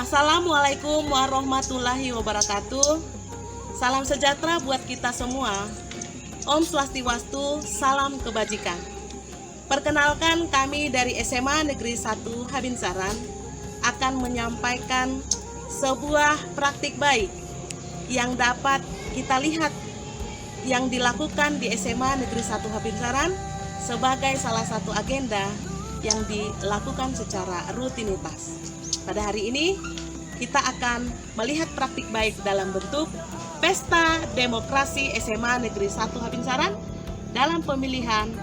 Assalamualaikum warahmatullahi wabarakatuh. Salam sejahtera buat kita semua. Om Swastiwastu, salam kebajikan. Perkenalkan, kami dari SMA Negeri 1 Habinsaran akan menyampaikan sebuah praktik baik yang dapat kita lihat yang dilakukan di SMA Negeri 1 Habinsaran sebagai salah satu agenda yang dilakukan secara rutinitas. Pada hari ini kita akan melihat praktik baik dalam bentuk Pesta Demokrasi SMA Negeri 1 Habinsaran dalam pemilihan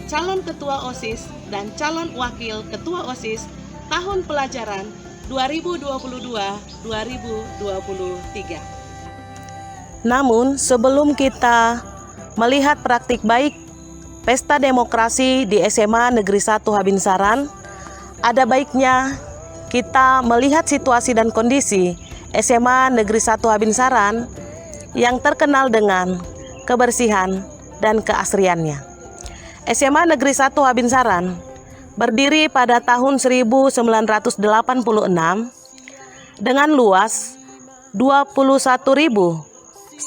calon ketua OSIS dan calon wakil ketua OSIS tahun pelajaran 2022-2023. Namun sebelum kita melihat praktik baik Pesta Demokrasi di SMA Negeri 1 Habinsaran, ada baiknya kita melihat situasi dan kondisi SMA Negeri 1 Habinsaran yang terkenal dengan kebersihan dan keasriannya. SMA Negeri 1 Habinsaran berdiri pada tahun 1986 dengan luas 21.161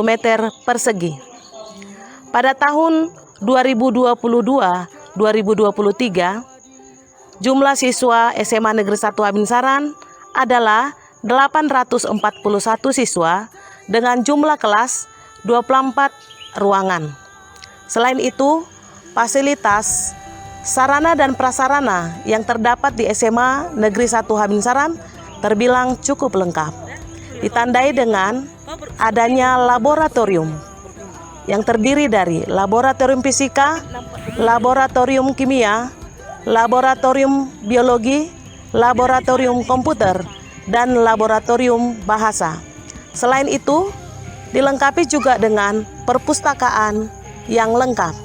meter persegi. Pada tahun 2022-2023, jumlah siswa SMA Negeri 1 Habinsaran adalah 841 siswa dengan jumlah kelas 24 ruangan. Selain itu, fasilitas, sarana dan prasarana yang terdapat di SMA Negeri 1 Habinsaran terbilang cukup lengkap. Ditandai dengan adanya laboratorium yang terdiri dari laboratorium fisika, laboratorium kimia, laboratorium biologi, laboratorium komputer, dan laboratorium bahasa. Selain itu, dilengkapi juga dengan perpustakaan yang lengkap.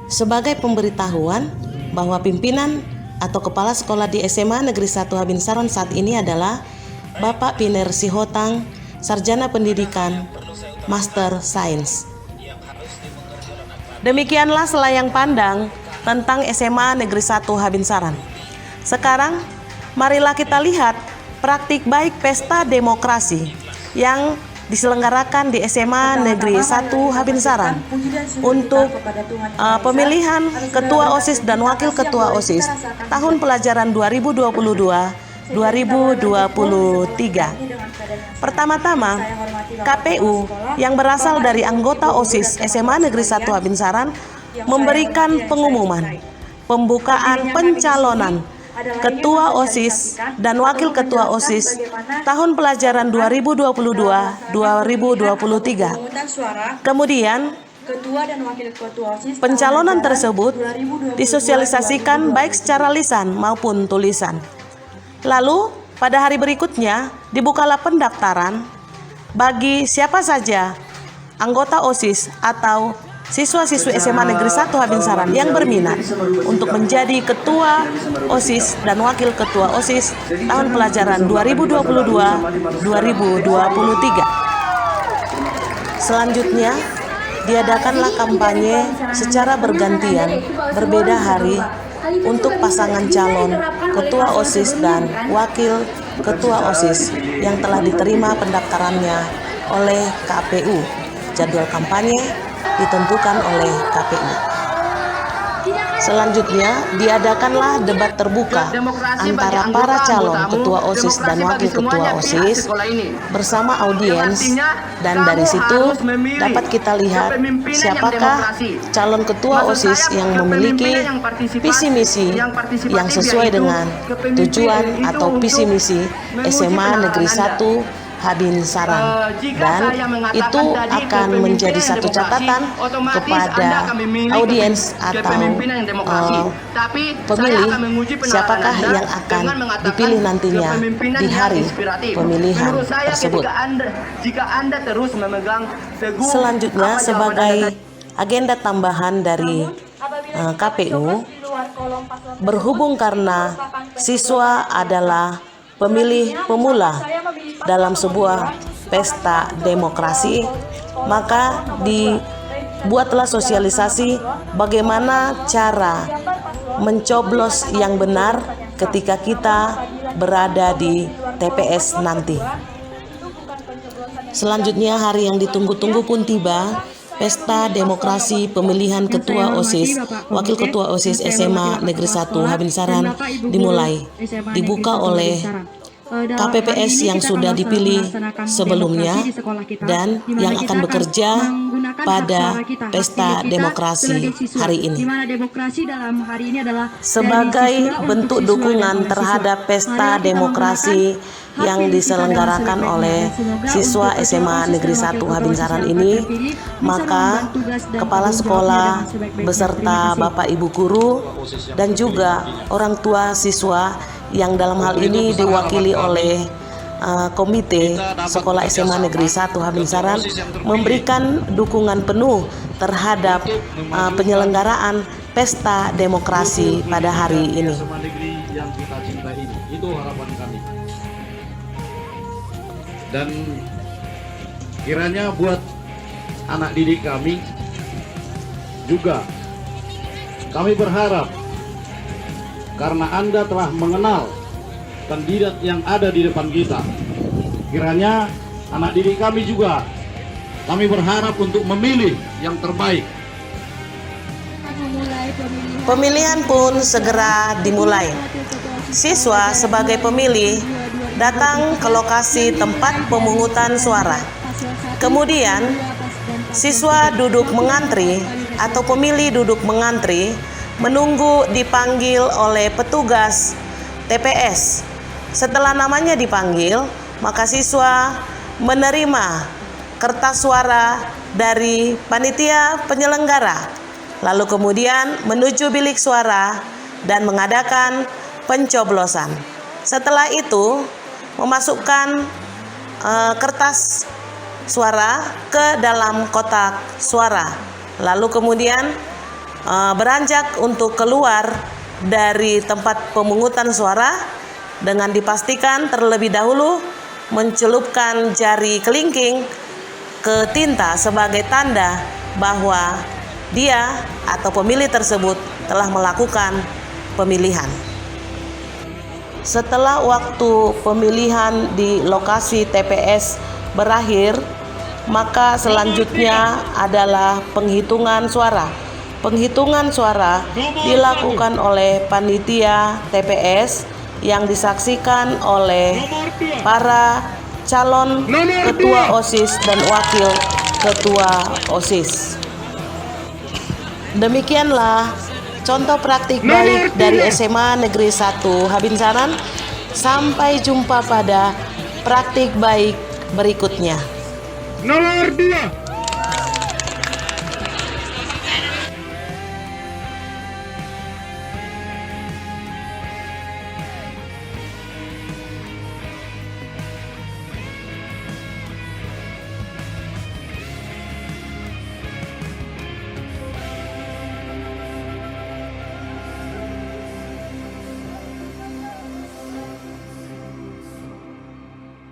Sebagai pemberitahuan bahwa pimpinan atau kepala sekolah di SMA Negeri 1 Habinsaran saat ini adalah Bapak Piner Sihotang, Sarjana Pendidikan, Master Sains. Demikianlah selayang pandang tentang SMA Negeri 1 Habinsaran. Sekarang, marilah kita lihat praktik baik Pesta Demokrasi yang diselenggarakan di SMA Negeri 1 Habinsaran untuk pemilihan Ketua OSIS dan Wakil Ketua OSIS tahun pelajaran 2022-2023. Pertama-tama, KPU yang berasal dari anggota OSIS SMA Negeri 1 Habinsaran memberikan pengumuman pembukaan pencalonan Ketua OSIS dan Wakil Ketua OSIS tahun pelajaran 2022-2023. Kemudian, pencalonan tersebut disosialisasikan baik secara lisan maupun tulisan. Lalu, pada hari berikutnya dibukalah pendaftaran bagi siapa saja anggota OSIS atau siswa-siswi SMA Negeri 1 Habinsaran yang berminat untuk menjadi Ketua OSIS dan Wakil Ketua OSIS tahun pelajaran 2022-2023. Selanjutnya, diadakanlah kampanye secara bergantian, berbeda hari untuk pasangan calon Ketua OSIS dan Wakil Ketua OSIS yang telah diterima pendaftarannya oleh KPU. Jadwal kampanye ditentukan oleh KPU. Selanjutnya, diadakanlah debat terbuka antara para calon Ketua OSIS dan Wakil Ketua OSIS bersama audiens, dan dari situ dapat kita lihat siapakah calon Ketua OSIS yang memiliki visi misi yang sesuai dengan tujuan atau visi misi SMA Negeri 1 Habinsaran, dan itu akan menjadi satu catatan kepada audiens atau pemilih siapakah yang akan dipilih nantinya di hari pemilihan tersebut. Selanjutnya, sebagai agenda tambahan dari KPU, berhubung karena siswa adalah pemilih pemula dalam sebuah pesta demokrasi, maka dibuatlah sosialisasi bagaimana cara mencoblos yang benar ketika kita berada di TPS nanti. Selanjutnya hari yang ditunggu-tunggu pun tiba. Pesta demokrasi pemilihan ketua OSIS, wakil ketua OSIS SMA Negeri 1 Habinsaran dimulai. Dibuka oleh KPPS yang sudah dipilih sebelumnya dan yang akan bekerja pada pesta demokrasi hari ini. Sebagai bentuk dukungan terhadap pesta demokrasi yang diselenggarakan oleh siswa SMA Negeri 1 Habinsaran ini, maka kepala sekolah beserta Bapak Ibu guru dan juga orang tua siswa yang dalam hal ini diwakili oleh Komite Sekolah SMA Negeri 1 Habinsaran memberikan dukungan penuh terhadap penyelenggaraan pesta demokrasi pada hari ini. Yang kita cintai ini, itu harapan kami. Dan kiranya buat anak didik kami juga, kami berharap karena Anda telah mengenal kandidat yang ada di depan kita, kiranya anak didik kami juga, kami berharap untuk memilih yang terbaik. Pemilihan pun segera dimulai. Siswa sebagai pemilih datang ke lokasi tempat pemungutan suara. Kemudian, siswa duduk mengantri atau pemilih duduk mengantri menunggu dipanggil oleh petugas TPS. Setelah namanya dipanggil, maka siswa menerima kertas suara dari panitia penyelenggara, lalu kemudian menuju bilik suara dan mengadakan pencoblosan. Setelah itu, memasukkan kertas suara ke dalam kotak suara, lalu kemudian beranjak untuk keluar dari tempat pemungutan suara dengan dipastikan terlebih dahulu mencelupkan jari kelingking ke tinta sebagai tanda bahwa dia atau pemilih tersebut telah melakukan pemilihan. Setelah waktu pemilihan di lokasi TPS berakhir, maka selanjutnya adalah penghitungan suara. Penghitungan suara dilakukan oleh panitia TPS yang disaksikan oleh para calon ketua OSIS dan wakil ketua OSIS. Demikianlah contoh praktik baik dari SMA Negeri 1 Habinsaran. Sampai jumpa pada praktik baik berikutnya. Nomor 2.